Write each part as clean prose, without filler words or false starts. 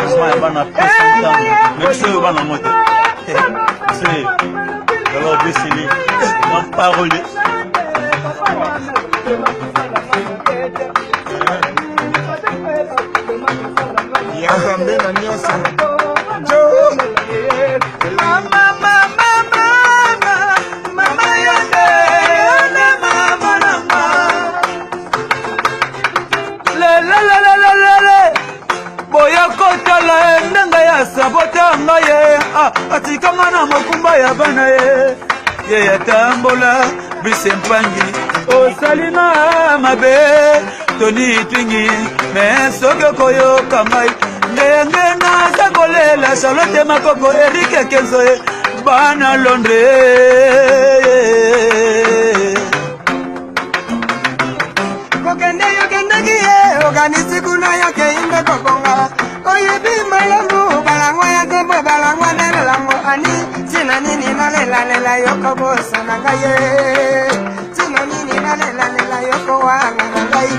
franchement ya bana présentant même si oyo bana mote c'est alors bisili non parole ya kambe na nyonso boyakotala ndanga ya sabota ngaye atikanga na mokumba ya bana ye yatambola bisempangi osalina mabe toni twingi me soki okoyoka ngai ndenge naza kolela Charlotte Makoko Eric Kenzo bana Londres kokende yokendeki ye okanisi kuna yoke inde kokonga oyebi malamu balangwa ya tembo balangwa nelelango ani tina nini nalelalela yoko bosana ngaye tina nini nalelalela yoko wanga ngai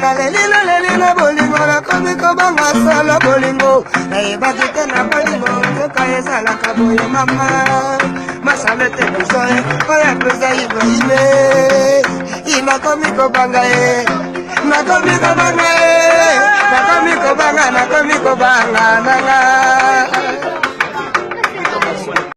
nalelilo bolingo nakomi kobanga solo bolingo nayebaki te na bolingo nzoka ezalaka boye mama Charlotte bisoe oya pesa iboime nakomi kobanga nakomi kobanga nanga